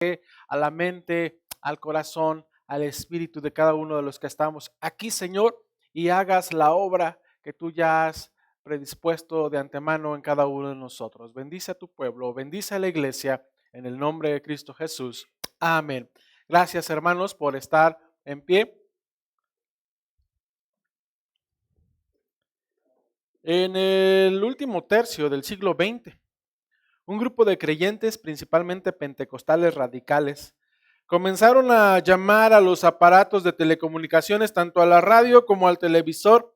a la mente, al corazón, al espíritu de cada uno de los que estamos aquí, Señor, y hagas la obra que tú ya has predispuesto de antemano en cada uno de nosotros. Bendice a tu pueblo, bendice a la iglesia, en el nombre de Cristo Jesús. Amén. Gracias, hermanos, por estar en pie. En el último tercio del siglo XX, un grupo de creyentes, principalmente pentecostales radicales, comenzaron a llamar a los aparatos de telecomunicaciones, tanto a la radio como al televisor,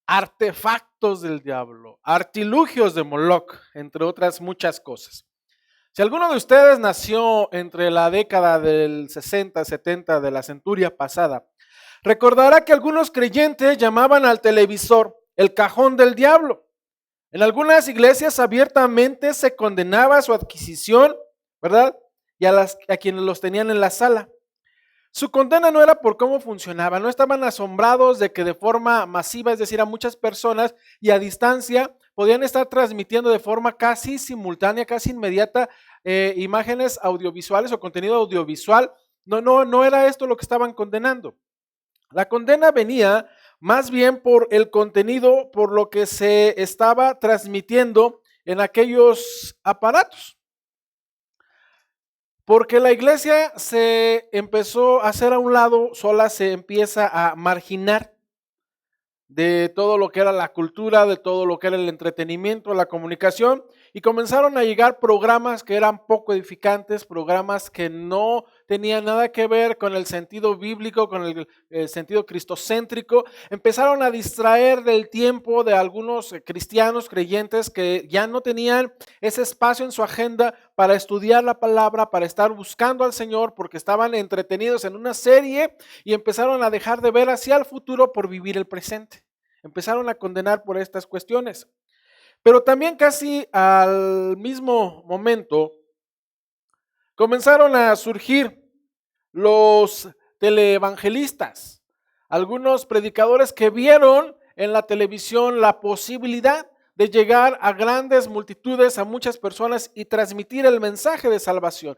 artefactos del diablo, artilugios de Moloch, entre otras muchas cosas. Si alguno de ustedes nació entre la década del 60, 70 de la centuria pasada, recordará que algunos creyentes llamaban al televisor el cajón del diablo. En algunas iglesias abiertamente se condenaba su adquisición, ¿verdad? Y a quienes los tenían en la sala. Su condena no era por cómo funcionaba, no estaban asombrados de que de forma masiva, es decir, a muchas personas y a distancia, podían estar transmitiendo de forma casi simultánea, casi inmediata, imágenes audiovisuales o contenido audiovisual. No era esto lo que estaban condenando. La condena venía más bien por el contenido, por lo que se estaba transmitiendo en aquellos aparatos. Porque la iglesia se empezó a hacer a un lado, sola se empieza a marginar de todo lo que era la cultura, de todo lo que era el entretenimiento, la comunicación, y comenzaron a llegar programas que eran poco edificantes, programas que no tenían nada que ver con el sentido bíblico, con el sentido cristocéntrico. Empezaron a distraer del tiempo de algunos cristianos creyentes que ya no tenían ese espacio en su agenda para estudiar la palabra, para estar buscando al Señor, porque estaban entretenidos en una serie y empezaron a dejar de ver hacia el futuro por vivir el presente. Empezaron a condenar por estas cuestiones. Pero también casi al mismo momento comenzaron a surgir los teleevangelistas, algunos predicadores que vieron en la televisión la posibilidad de llegar a grandes multitudes, a muchas personas y transmitir el mensaje de salvación.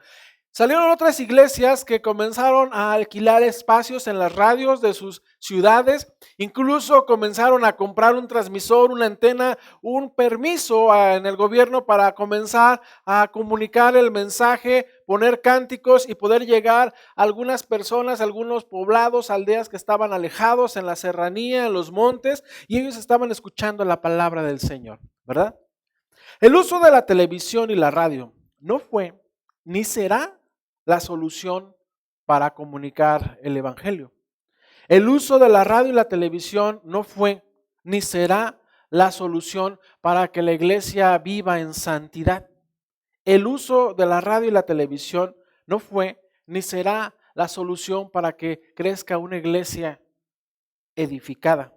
Salieron otras iglesias que comenzaron a alquilar espacios en las radios de sus ciudades, incluso comenzaron a comprar un transmisor, una antena, un permiso en el gobierno para comenzar a comunicar el mensaje, poner cánticos y poder llegar a algunas personas, a algunos poblados, aldeas que estaban alejados en la serranía, en los montes, y ellos estaban escuchando la palabra del Señor, ¿verdad? El uso de la televisión y la radio no fue ni será la solución para comunicar el evangelio. El uso de la radio y la televisión no fue ni será la solución para que la iglesia viva en santidad. El uso de la radio y la televisión no fue ni será la solución para que crezca una iglesia edificada.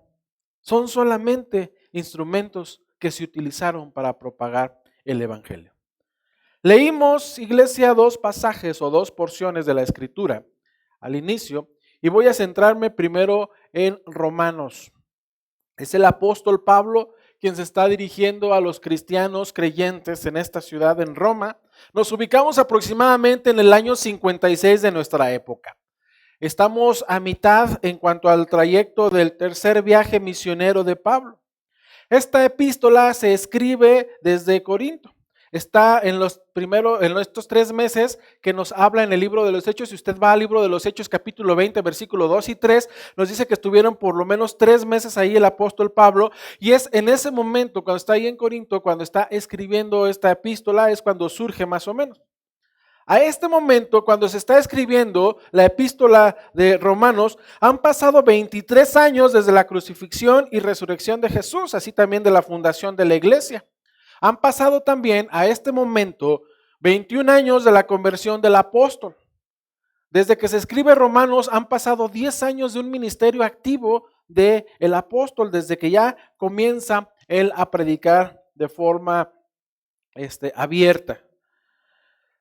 Son solamente instrumentos que se utilizaron para propagar el evangelio. Leímos, iglesia, dos pasajes o dos porciones de la escritura al inicio y voy a centrarme primero en Romanos. Es el apóstol Pablo quien se está dirigiendo a los cristianos creyentes en esta ciudad, en Roma. Nos ubicamos aproximadamente en el año 56 de nuestra época. Estamos a mitad en cuanto al trayecto del tercer viaje misionero de Pablo. Esta epístola se escribe desde Corinto. Está en estos 3 meses que nos habla en el libro de los Hechos. Si usted va al libro de los Hechos, capítulo 20, versículo 2 y 3, nos dice que estuvieron por lo menos 3 meses ahí el apóstol Pablo. Y es en ese momento, cuando está ahí en Corinto, cuando está escribiendo esta epístola, es cuando surge más o menos. A este momento, cuando se está escribiendo la epístola de Romanos, han pasado 23 años desde la crucifixión y resurrección de Jesús, así también de la fundación de la iglesia. Han pasado también a este momento 21 años de la conversión del apóstol. Desde que se escribe Romanos han pasado 10 años de un ministerio activo del apóstol, desde que ya comienza él a predicar de forma abierta.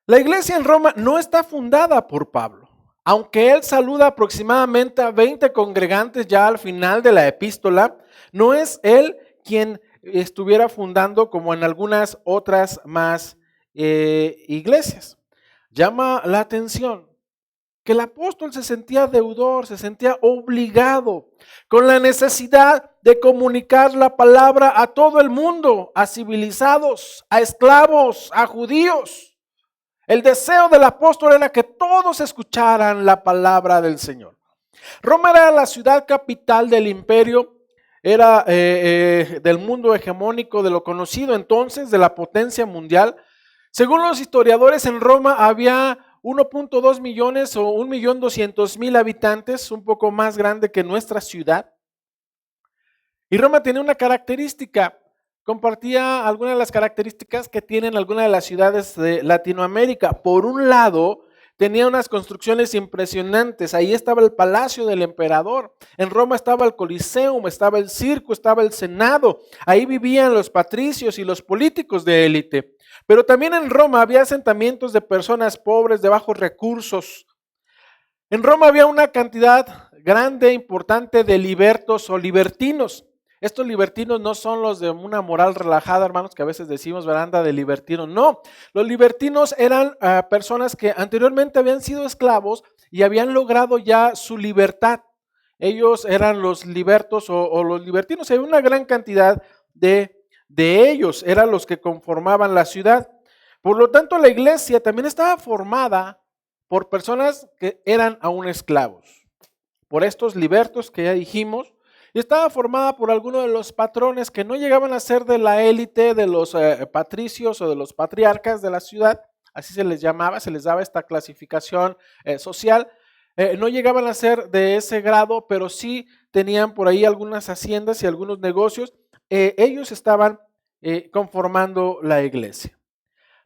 La iglesia en Roma no está fundada por Pablo, aunque él saluda aproximadamente a 20 congregantes ya al final de la epístola, no es él quien estuviera fundando como en algunas otras más iglesias. Llama la atención que el apóstol se sentía deudor, se sentía obligado, con la necesidad de comunicar la palabra a todo el mundo, a civilizados, a esclavos, a judíos. El deseo del apóstol era que todos escucharan la palabra del Señor. Roma era la ciudad capital del imperio, era del mundo hegemónico, de lo conocido entonces, de la potencia mundial. Según los historiadores, en Roma había 1.2 millones o 1.200.000 habitantes, un poco más grande que nuestra ciudad. Y Roma tenía una característica, compartía algunas de las características que tienen algunas de las ciudades de Latinoamérica. Por un lado, tenía unas construcciones impresionantes. Ahí estaba el palacio del emperador. En Roma estaba el Coliseum, estaba el circo, estaba el Senado. Ahí vivían los patricios y los políticos de élite. Pero también en Roma había asentamientos de personas pobres de bajos recursos. En Roma había una cantidad grande, importante de libertos o libertinos. Estos libertinos no son los de una moral relajada, hermanos, que a veces decimos, anda de libertino. No, los libertinos eran personas que anteriormente habían sido esclavos y habían logrado ya su libertad. Ellos eran los libertos o los libertinos. Hay una gran cantidad de ellos, eran los que conformaban la ciudad. Por lo tanto, la iglesia también estaba formada por personas que eran aún esclavos, por estos libertos que ya dijimos. Y estaba formada por algunos de los patrones que no llegaban a ser de la élite de los patricios o de los patriarcas de la ciudad, así se les llamaba, se les daba esta clasificación social. No llegaban a ser de ese grado, pero sí tenían por ahí algunas haciendas y algunos negocios. Ellos estaban conformando la iglesia.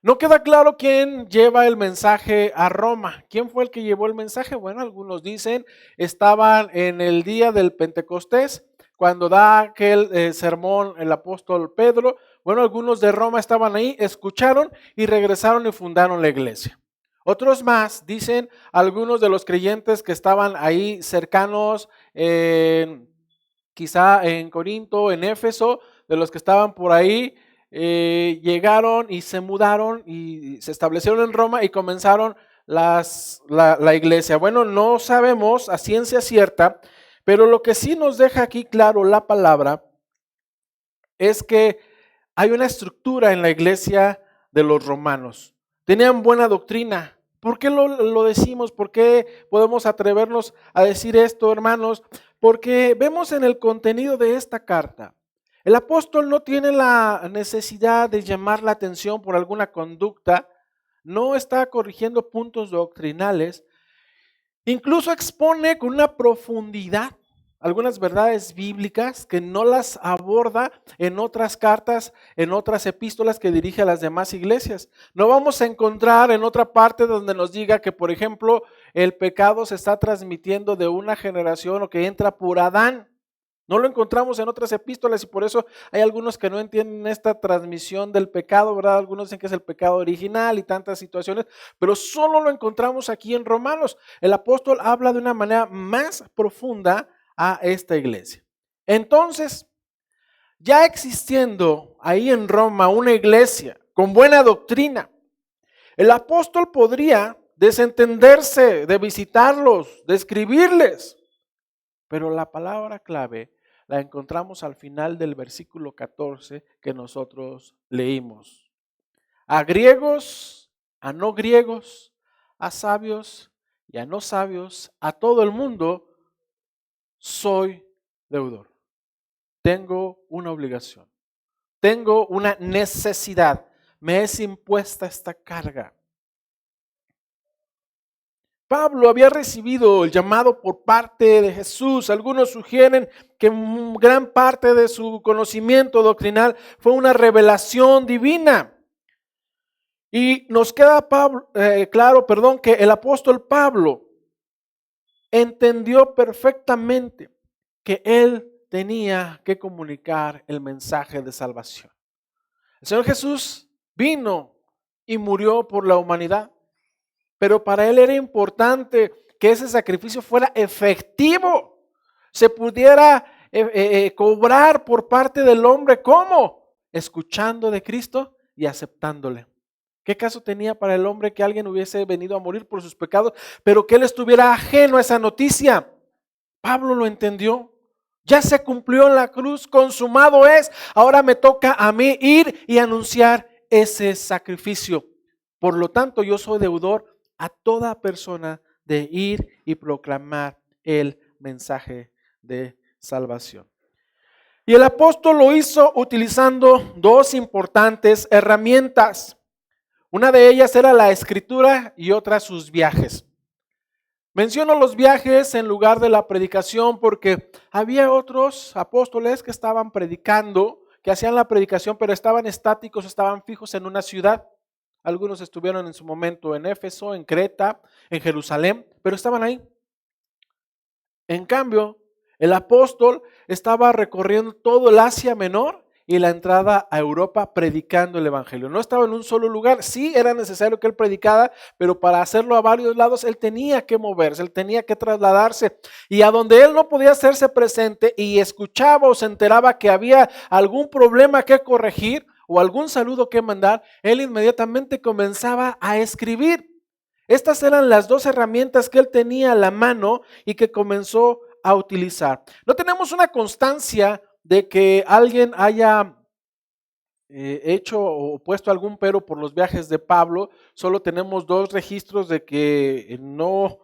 No queda claro quién lleva el mensaje a Roma. ¿Quién fue el que llevó el mensaje? Bueno, algunos dicen estaban en el día del Pentecostés, cuando da aquel sermón el apóstol Pedro. Bueno, algunos de Roma estaban ahí, escucharon y regresaron y fundaron la iglesia. Otros más, dicen algunos de los creyentes que estaban ahí cercanos, quizá en Corinto, en Éfeso, de los que estaban por ahí, llegaron y se mudaron y se establecieron en Roma y comenzaron la iglesia. Bueno, no sabemos a ciencia cierta, pero lo que sí nos deja aquí claro la palabra es que hay una estructura en la iglesia de los romanos. Tenían buena doctrina. ¿Por qué lo decimos? ¿Por qué podemos atrevernos a decir esto, hermanos? Porque vemos en el contenido de esta carta. El apóstol no tiene la necesidad de llamar la atención por alguna conducta, no está corrigiendo puntos doctrinales, incluso expone con una profundidad algunas verdades bíblicas que no las aborda en otras cartas, en otras epístolas que dirige a las demás iglesias. No vamos a encontrar en otra parte donde nos diga que, por ejemplo, el pecado se está transmitiendo de una generación o que entra por Adán. No lo encontramos en otras epístolas y por eso hay algunos que no entienden esta transmisión del pecado, ¿verdad? Algunos dicen que es el pecado original y tantas situaciones, pero solo lo encontramos aquí en Romanos. El apóstol habla de una manera más profunda a esta iglesia. Entonces, ya existiendo ahí en Roma una iglesia con buena doctrina, el apóstol podría desentenderse de visitarlos, de escribirles, pero la palabra clave la encontramos al final del versículo 14 que nosotros leímos. A griegos, a no griegos, a sabios y a no sabios, a todo el mundo, soy deudor. Tengo una obligación, tengo una necesidad, me es impuesta esta carga. Pablo había recibido el llamado por parte de Jesús. Algunos sugieren que gran parte de su conocimiento doctrinal fue una revelación divina. Y nos queda claro, que el apóstol Pablo entendió perfectamente que él tenía que comunicar el mensaje de salvación. El Señor Jesús vino y murió por la humanidad. Pero para él era importante que ese sacrificio fuera efectivo, se pudiera cobrar por parte del hombre. ¿Cómo? Escuchando de Cristo y aceptándole. ¿Qué caso tenía para el hombre que alguien hubiese venido a morir por sus pecados, pero que él estuviera ajeno a esa noticia? Pablo lo entendió. Ya se cumplió en la cruz, consumado es. Ahora me toca a mí ir y anunciar ese sacrificio. Por lo tanto, yo soy deudor a toda persona de ir y proclamar el mensaje de salvación. Y el apóstol lo hizo utilizando dos importantes herramientas. Una de ellas era la escritura y otra sus viajes. Menciono los viajes en lugar de la predicación porque había otros apóstoles que estaban predicando, que hacían la predicación, pero estaban estáticos, estaban fijos en una ciudad. Algunos estuvieron en su momento en Éfeso, en Creta, en Jerusalén, pero estaban ahí. En cambio, el apóstol estaba recorriendo todo el Asia Menor y la entrada a Europa predicando el evangelio. No estaba en un solo lugar. Sí era necesario que él predicara, pero para hacerlo a varios lados él tenía que moverse, él tenía que trasladarse. Y a donde él no podía hacerse presente y escuchaba o se enteraba que había algún problema que corregir o algún saludo que mandar, él inmediatamente comenzaba a escribir. Estas eran las dos herramientas que él tenía a la mano y que comenzó a utilizar. No tenemos una constancia de que alguien haya hecho o puesto algún pero por los viajes de Pablo. Solo tenemos dos registros de que no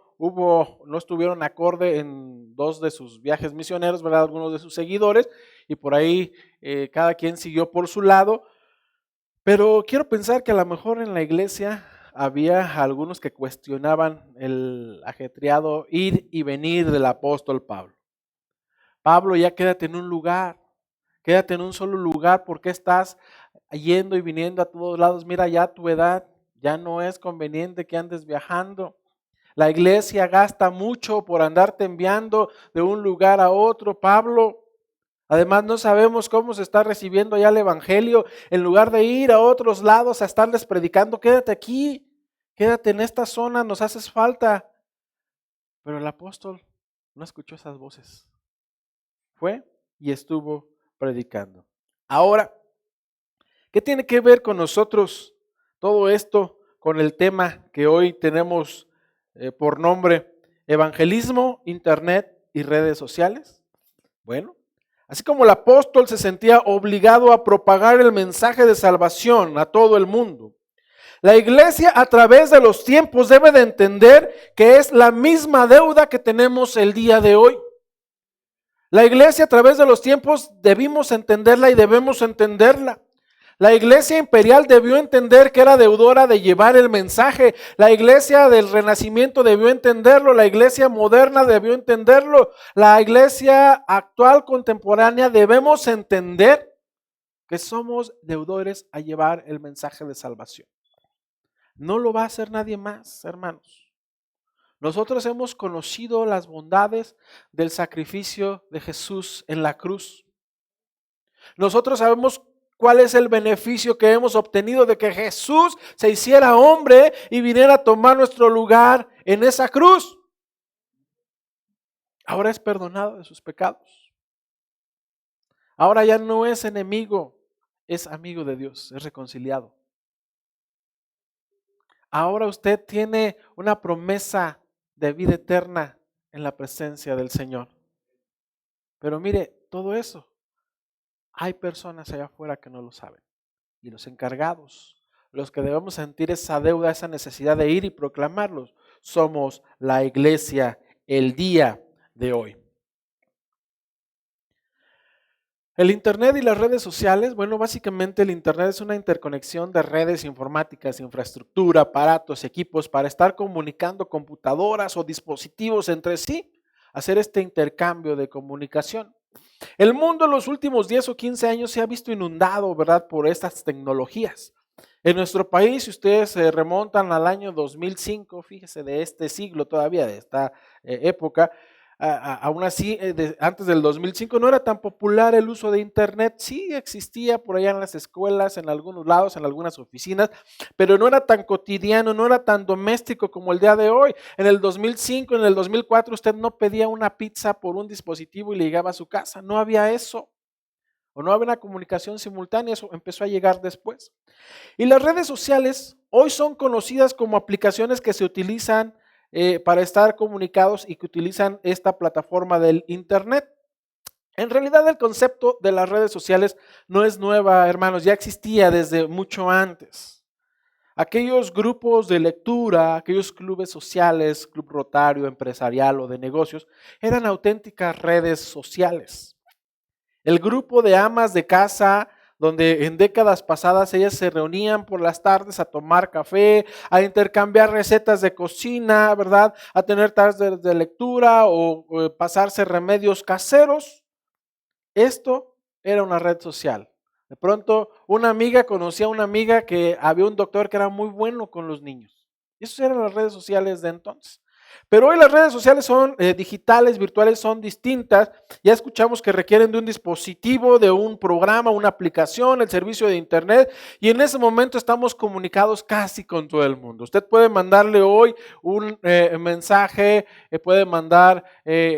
estuvieron acorde en dos de sus viajes misioneros, ¿verdad? Algunos de sus seguidores, y por ahí cada quien siguió por su lado. Pero quiero pensar que a lo mejor en la iglesia había algunos que cuestionaban el ajetreado ir y venir del apóstol Pablo. Pablo, ya quédate en un lugar, quédate en un solo lugar, porque estás yendo y viniendo a todos lados. Mira, ya tu edad ya no es conveniente que andes viajando. La iglesia gasta mucho por andarte enviando de un lugar a otro, Pablo. Además, no sabemos cómo se está recibiendo ya el evangelio. En lugar de ir a otros lados a estarles predicando, quédate aquí, quédate en esta zona, nos haces falta. Pero el apóstol no escuchó esas voces. Fue y estuvo predicando. Ahora, ¿qué tiene que ver con nosotros todo esto con el tema que hoy tenemos por nombre evangelismo, internet y redes sociales? Bueno, así como el apóstol se sentía obligado a propagar el mensaje de salvación a todo el mundo, la iglesia a través de los tiempos debe de entender que es la misma deuda que tenemos el día de hoy. La iglesia a través de los tiempos debimos entenderla y debemos entenderla. La iglesia imperial debió entender que era deudora de llevar el mensaje. La iglesia del Renacimiento debió entenderlo. La iglesia moderna debió entenderlo. La iglesia actual, contemporánea, debemos entender que somos deudores a llevar el mensaje de salvación. No lo va a hacer nadie más, hermanos. Nosotros hemos conocido las bondades del sacrificio de Jesús en la cruz. Nosotros sabemos cuál es el beneficio que hemos obtenido de que Jesús se hiciera hombre y viniera a tomar nuestro lugar en esa cruz. Ahora es perdonado de sus pecados. Ahora ya no es enemigo, es amigo de Dios, es reconciliado. Ahora usted tiene una promesa de vida eterna en la presencia del Señor. Pero mire, todo eso, hay personas allá afuera que no lo saben. Y los encargados, los que debemos sentir esa deuda, esa necesidad de ir y proclamarlos, somos la iglesia el día de hoy. El internet y las redes sociales, bueno, básicamente el internet es una interconexión de redes informáticas, infraestructura, aparatos, equipos para estar comunicando computadoras o dispositivos entre sí, hacer este intercambio de comunicación. El mundo en los últimos 10 o 15 años se ha visto inundado, ¿verdad?, por estas tecnologías. En nuestro país, si ustedes se remontan al año 2005, fíjese, de este siglo todavía, de esta época, aún así, antes del 2005 no era tan popular el uso de internet. Sí existía por allá en las escuelas, en algunos lados, en algunas oficinas, pero no era tan cotidiano, no era tan doméstico como el día de hoy. En el 2005, en el 2004, usted no pedía una pizza por un dispositivo y le llegaba a su casa. No había eso. O no había una comunicación simultánea, eso empezó a llegar después. Y las redes sociales hoy son conocidas como aplicaciones que se utilizan para estar comunicados y que utilizan esta plataforma del Internet. En realidad el concepto de las redes sociales no es nueva, hermanos, ya existía desde mucho antes. Aquellos grupos de lectura, aquellos clubes sociales, club rotario, empresarial o de negocios, eran auténticas redes sociales. El grupo de amas de casa, donde en décadas pasadas ellas se reunían por las tardes a tomar café, a intercambiar recetas de cocina, ¿verdad? A tener tardes de lectura o pasarse remedios caseros. Esto era una red social. De pronto, una amiga conocía a una amiga que había un doctor que era muy bueno con los niños. Y esas eran las redes sociales de entonces. Pero hoy las redes sociales son digitales, virtuales, son distintas. Ya escuchamos que requieren de un dispositivo, de un programa, una aplicación, el servicio de internet. Y en ese momento estamos comunicados casi con todo el mundo. Usted puede mandarle hoy un mensaje, puede mandar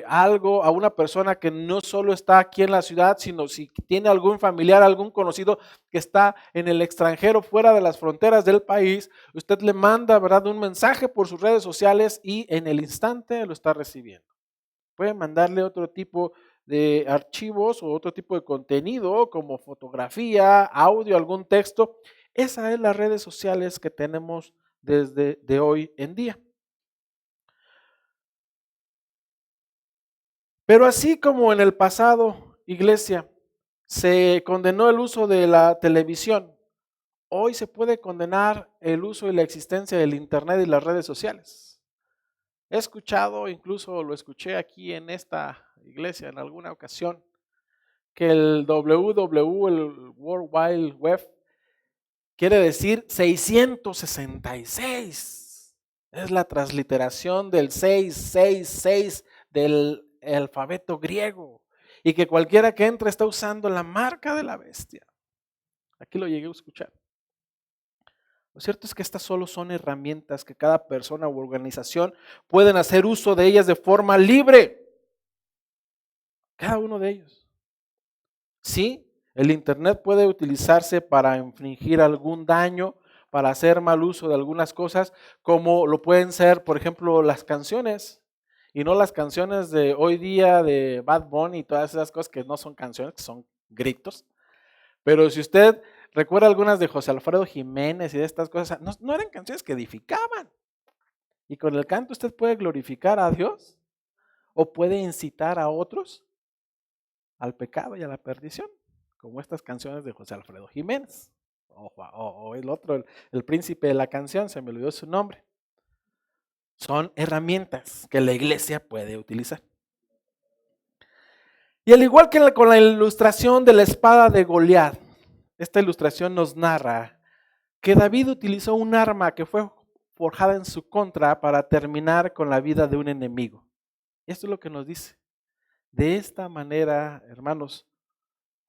algo a una persona que no solo está aquí en la ciudad, sino si tiene algún familiar, algún conocido que está en el extranjero, fuera de las fronteras del país, usted le manda, ¿verdad?, un mensaje por sus redes sociales y en el instante lo está recibiendo. Puede mandarle otro tipo de archivos o otro tipo de contenido como fotografía, audio, algún texto. Esas son las redes sociales que tenemos desde de hoy en día. Pero así como en el pasado, iglesia, se condenó el uso de la televisión, hoy se puede condenar el uso y la existencia del internet y las redes sociales. He escuchado, incluso lo escuché aquí en esta iglesia en alguna ocasión, que el www, el World Wide Web, quiere decir 666. Es la transliteración del 666 del alfabeto griego. Y que cualquiera que entre está usando la marca de la bestia. Aquí lo llegué a escuchar. Lo cierto es que estas solo son herramientas que cada persona u organización pueden hacer uso de ellas de forma libre. Cada uno de ellos. Sí, el internet puede utilizarse para infligir algún daño, para hacer mal uso de algunas cosas, como lo pueden ser, por ejemplo, las canciones. Y no las canciones de hoy día de Bad Bunny y todas esas cosas que no son canciones, que son gritos. Pero si usted recuerda algunas de José Alfredo Jiménez y de estas cosas, no eran canciones que edificaban. Y con el canto usted puede glorificar a Dios o puede incitar a otros al pecado y a la perdición, como estas canciones de José Alfredo Jiménez. O el otro, el príncipe de la canción, se me olvidó su nombre. Son herramientas que la iglesia puede utilizar. Y al igual que con la ilustración de la espada de Goliat, esta ilustración nos narra que David utilizó un arma que fue forjada en su contra para terminar con la vida de un enemigo. Esto es lo que nos dice. De esta manera, hermanos,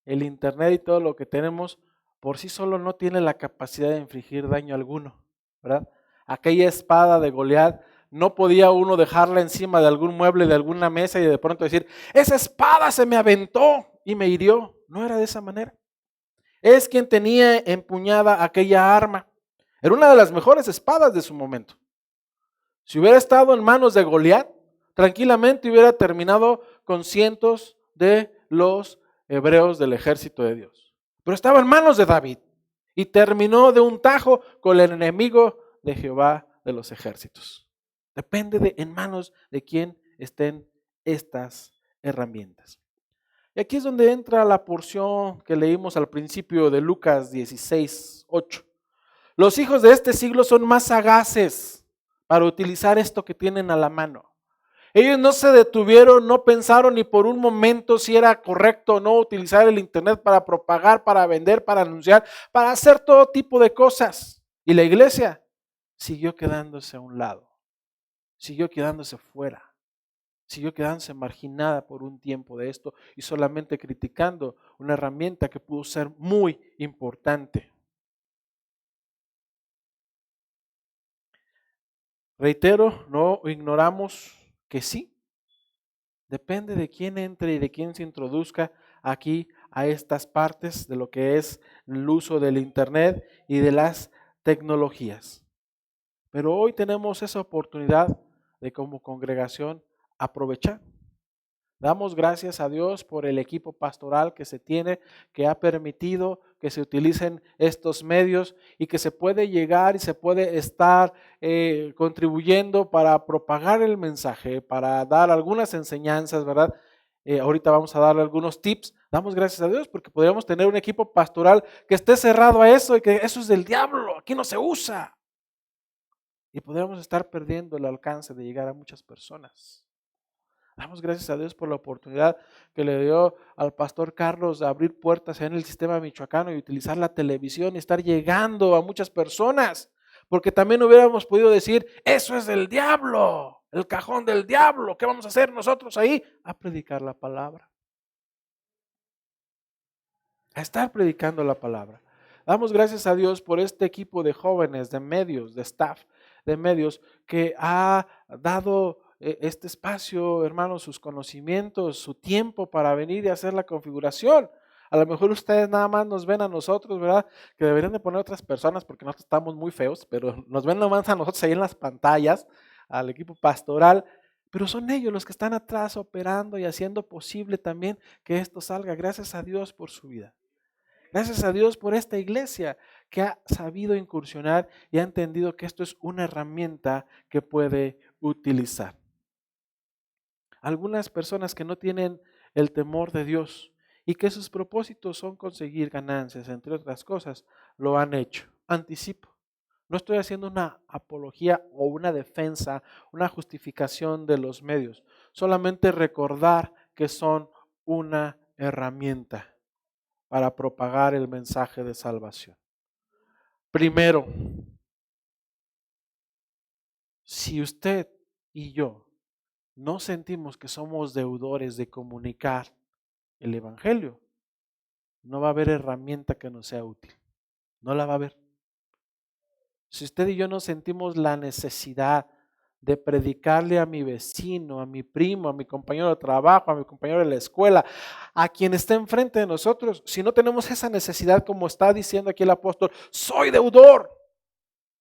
el internet y todo lo que tenemos por sí solo no tiene la capacidad de infligir daño alguno, ¿verdad? Aquella espada de Goliat no podía uno dejarla encima de algún mueble, de alguna mesa y de pronto decir, esa espada se me aventó y me hirió. No era de esa manera. Es quien tenía empuñada aquella arma. Era una de las mejores espadas de su momento. Si hubiera estado en manos de Goliat, tranquilamente hubiera terminado con cientos de los hebreos del ejército de Dios. Pero estaba en manos de David y terminó de un tajo con el enemigo de Jehová de los ejércitos. Depende en manos de quién estén estas herramientas. Y aquí es donde entra la porción que leímos al principio de Lucas 16:8. Los hijos de este siglo son más sagaces para utilizar esto que tienen a la mano. Ellos no se detuvieron, no pensaron ni por un momento si era correcto o no utilizar el internet para propagar, para vender, para anunciar, para hacer todo tipo de cosas. Y la iglesia siguió quedándose a un lado, siguió quedándose fuera. Siguió quedándose marginada por un tiempo de esto y solamente criticando una herramienta que pudo ser muy importante. Reitero, no ignoramos que sí, depende de quién entre y de quién se introduzca aquí a estas partes de lo que es el uso del internet y de las tecnologías. Pero hoy tenemos esa oportunidad de como congregación aprovechar. Damos gracias a Dios por el equipo pastoral que se tiene, que ha permitido que se utilicen estos medios y que se puede llegar y se puede estar contribuyendo para propagar el mensaje, para dar algunas enseñanzas, ¿verdad? Ahorita vamos a darle algunos tips. Damos gracias a Dios porque podríamos tener un equipo pastoral que esté cerrado a eso y que eso es del diablo, aquí no se usa. Y podríamos estar perdiendo el alcance de llegar a muchas personas. Damos gracias a Dios por la oportunidad que le dio al pastor Carlos de abrir puertas en el sistema michoacano y utilizar la televisión y estar llegando a muchas personas. Porque también hubiéramos podido decir, eso es del diablo, el cajón del diablo. ¿Qué vamos a hacer nosotros ahí? A predicar la palabra. A estar predicando la palabra. Damos gracias a Dios por este equipo de jóvenes, de medios, de staff, de medios que ha dado este espacio, hermanos, sus conocimientos, su tiempo para venir y hacer la configuración. A lo mejor ustedes nada más nos ven a nosotros, ¿verdad? Que deberían de poner otras personas porque nosotros estamos muy feos, pero nos ven nomás a nosotros ahí en las pantallas, al equipo pastoral, pero son ellos los que están atrás operando y haciendo posible también que esto salga. Gracias a Dios por su vida. Gracias a Dios por esta iglesia que ha sabido incursionar y ha entendido que esto es una herramienta que puede utilizar. Algunas personas que no tienen el temor de Dios y que sus propósitos son conseguir ganancias, entre otras cosas, lo han hecho. Anticipo. No estoy haciendo una apología o una defensa, una justificación de los medios. Solamente recordar que son una herramienta para propagar el mensaje de salvación. Primero, si usted y yo no sentimos que somos deudores de comunicar el Evangelio, no va a haber herramienta que nos sea útil. No la va a haber. Si usted y yo no sentimos la necesidad de predicarle a mi vecino, a mi primo, a mi compañero de trabajo, a mi compañero de la escuela, a quien está enfrente de nosotros, si no tenemos esa necesidad, como está diciendo aquí el apóstol, soy deudor,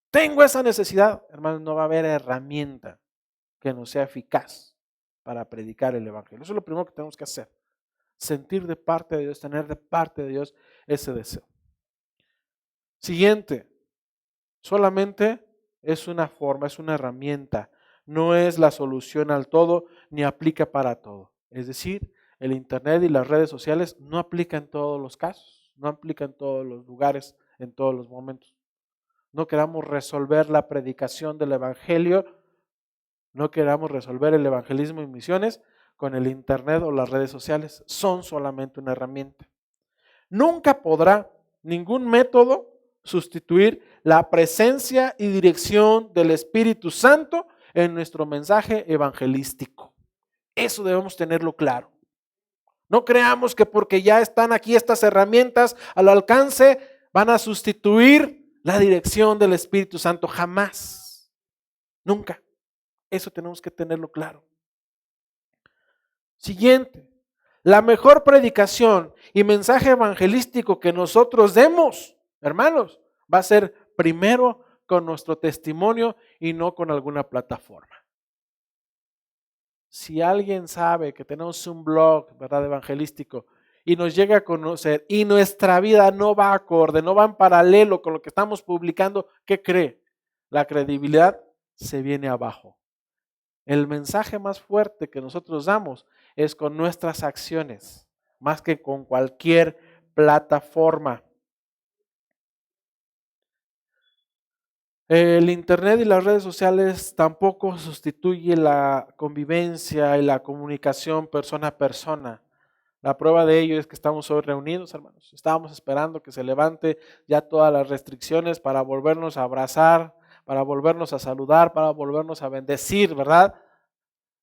tengo esa necesidad, hermanos, no va a haber herramienta que nos sea eficaz para predicar el Evangelio. Eso es lo primero que tenemos que hacer. Sentir de parte de Dios, tener de parte de Dios ese deseo. Siguiente, solamente es una forma, es una herramienta, no es la solución al todo ni aplica para todo. Es decir, el Internet y las redes sociales no aplican en todos los casos, no aplican en todos los lugares, en todos los momentos. No queramos resolver la predicación del Evangelio, no queramos resolver el evangelismo y misiones con el Internet o las redes sociales, son solamente una herramienta. Nunca podrá ningún método sustituir la presencia y dirección del Espíritu Santo en nuestro mensaje evangelístico. Eso debemos tenerlo claro. No creamos que porque ya están aquí estas herramientas al alcance van a sustituir la dirección del Espíritu Santo. Jamás. Nunca. Eso tenemos que tenerlo claro. Siguiente. La mejor predicación y mensaje evangelístico que nosotros demos, hermanos, va a ser primero con nuestro testimonio y no con alguna plataforma. Si alguien sabe que tenemos un blog, ¿verdad?, evangelístico y nos llega a conocer y nuestra vida no va acorde, no va en paralelo con lo que estamos publicando, ¿qué cree? La credibilidad se viene abajo. El mensaje más fuerte que nosotros damos es con nuestras acciones, más que con cualquier plataforma. El Internet y las redes sociales tampoco sustituye la convivencia y la comunicación persona a persona. La prueba de ello es que estamos hoy reunidos, hermanos. Estábamos esperando que se levante ya todas las restricciones para volvernos a abrazar, para volvernos a saludar, para volvernos a bendecir, ¿verdad?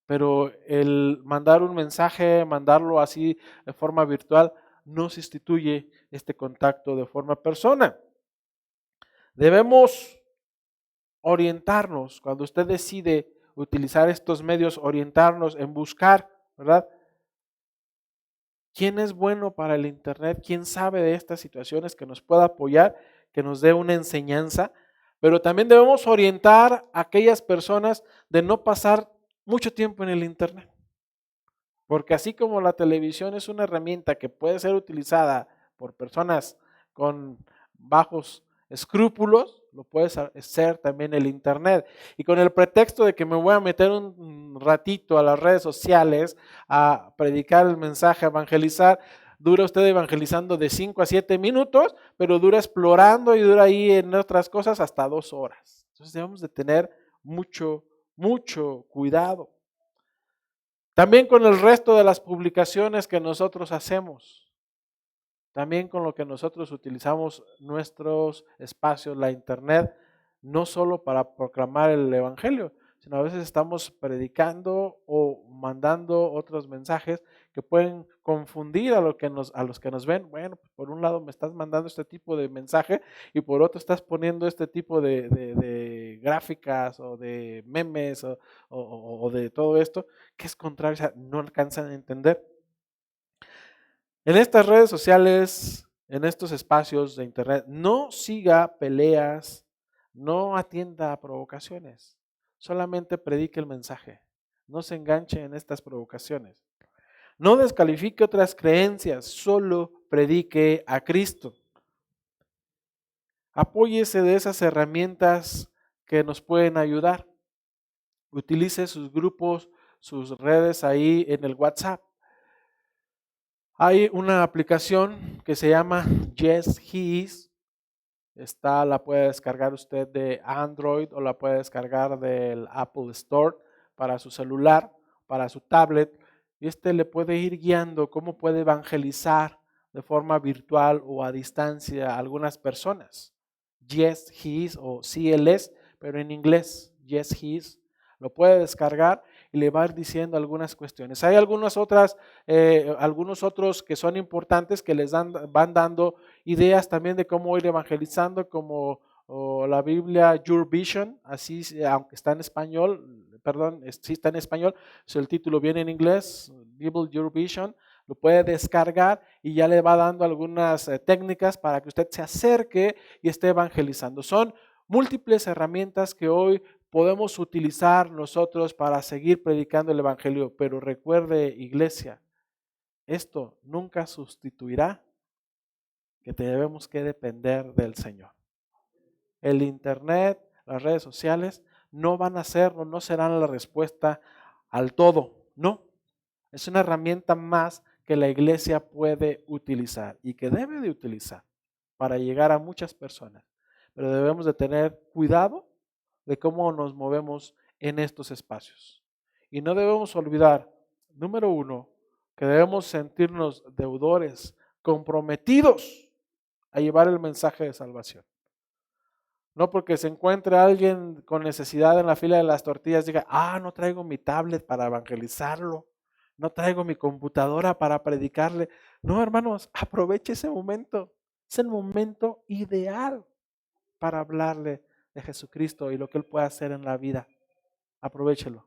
Pero el mandar un mensaje, mandarlo así de forma virtual, no sustituye este contacto de forma persona. Debemos orientarnos, cuando usted decide utilizar estos medios, orientarnos en buscar, ¿verdad?, quién es bueno para el Internet, quién sabe de estas situaciones que nos pueda apoyar, que nos dé una enseñanza. Pero también debemos orientar a aquellas personas de no pasar mucho tiempo en el internet. Porque así como la televisión es una herramienta que puede ser utilizada por personas con bajos escrúpulos, lo puede ser también el internet. Y con el pretexto de que me voy a meter un ratito a las redes sociales a predicar el mensaje, a evangelizar, dura usted evangelizando de 5 a 7 minutos, pero dura explorando y dura ahí en otras cosas hasta 2 horas. Entonces debemos de tener mucho cuidado. También con el resto de las publicaciones que nosotros hacemos, también con lo que nosotros utilizamos nuestros espacios, la internet, no solo para proclamar el evangelio, sino a veces estamos predicando o mandando otros mensajes que pueden confundir a los que nos ven. Bueno, pues por un lado me estás mandando este tipo de mensaje y por otro estás poniendo este tipo de gráficas o de memes o de todo esto que es contrario, o sea, no alcanzan a entender. En estas redes sociales, en estos espacios de internet, no siga peleas, no atienda a provocaciones, solamente predique el mensaje, no se enganche en estas provocaciones, no descalifique otras creencias, solo predique a Cristo. Apóyese de esas herramientas que nos pueden ayudar. Utilice sus grupos, sus redes ahí en el WhatsApp. Hay una aplicación que se llama Yes He Is. La puede descargar usted de Android o la puede descargar del Apple Store para su celular, para su tablet. Y le puede ir guiando cómo puede evangelizar de forma virtual o a distancia a algunas personas. Yes He Is o sí Él es, pero en inglés. Yes He Is. Lo puede descargar y le va a ir diciendo algunas cuestiones. Hay algunos otros que son importantes que van dando ideas también de cómo ir evangelizando, como la Biblia Your Vision, así, aunque está en español, perdón, sí está en español, si el título viene en inglés, Bible Your Vision, lo puede descargar y ya le va dando algunas técnicas para que usted se acerque y esté evangelizando. Son múltiples herramientas que hoy podemos utilizar nosotros para seguir predicando el evangelio, pero recuerde, iglesia, esto nunca sustituirá que debemos que depender del Señor. El internet, las redes sociales no van a ser o no serán la respuesta al todo, no. Es una herramienta más que la iglesia puede utilizar y que debe de utilizar para llegar a muchas personas. Pero debemos de tener cuidado de cómo nos movemos en estos espacios. Y no debemos olvidar, número uno, que debemos sentirnos deudores, comprometidos a llevar el mensaje de salvación. No porque se encuentre alguien con necesidad en la fila de las tortillas, diga, no traigo mi tablet para evangelizarlo, no traigo mi computadora para predicarle. No, hermanos, aproveche ese momento. Es el momento ideal para hablarle de Jesucristo y lo que Él puede hacer en la vida. Aprovéchelo.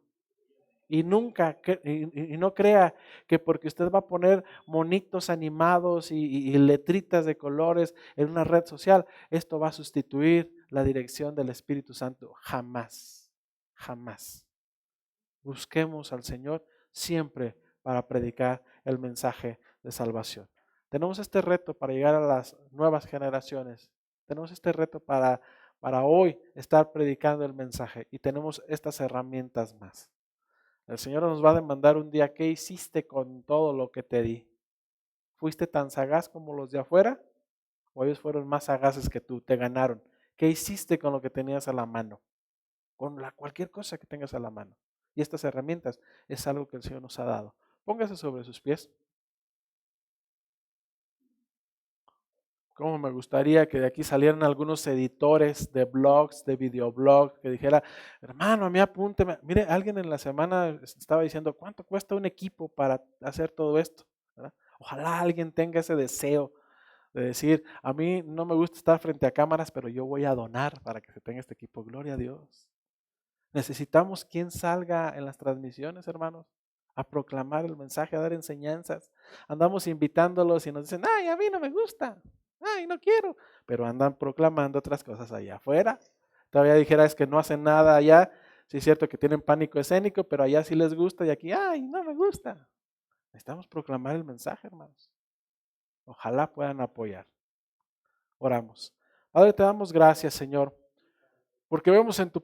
Y nunca, y no crea que porque usted va a poner monitos animados y letritas de colores en una red social, esto va a sustituir la dirección del Espíritu Santo. Jamás, jamás. Busquemos al Señor siempre para predicar el mensaje de salvación. Tenemos este reto para llegar a las nuevas generaciones. Tenemos este reto para hoy estar predicando el mensaje y tenemos estas herramientas más. El Señor nos va a demandar un día, ¿qué hiciste con todo lo que te di? ¿Fuiste tan sagaz como los de afuera? ¿O ellos fueron más sagaces que tú? Te ganaron. ¿Qué hiciste con lo que tenías a la mano? Con cualquier cosa que tengas a la mano. Y estas herramientas es algo que el Señor nos ha dado. Póngase sobre sus pies. Cómo me gustaría que de aquí salieran algunos editores de blogs, de videoblogs, que dijera, hermano, a mí apúnteme. Mire, alguien en la semana estaba diciendo, ¿cuánto cuesta un equipo para hacer todo esto? ¿Verdad? Ojalá alguien tenga ese deseo de decir, a mí no me gusta estar frente a cámaras, pero yo voy a donar para que se tenga este equipo. Gloria a Dios. Necesitamos quien salga en las transmisiones, hermanos, a proclamar el mensaje, a dar enseñanzas. Andamos invitándolos y nos dicen, ay, a mí no me gusta. Ay, no quiero, pero andan proclamando otras cosas allá afuera. todavía dijera es que no hacen nada allá. Sí es cierto que tienen pánico escénico, pero allá sí les gusta y aquí, ay, no me gusta. Necesitamos proclamar el mensaje, hermanos. Ojalá puedan apoyar. Oramos. Padre, te damos gracias, Señor, porque vemos en tu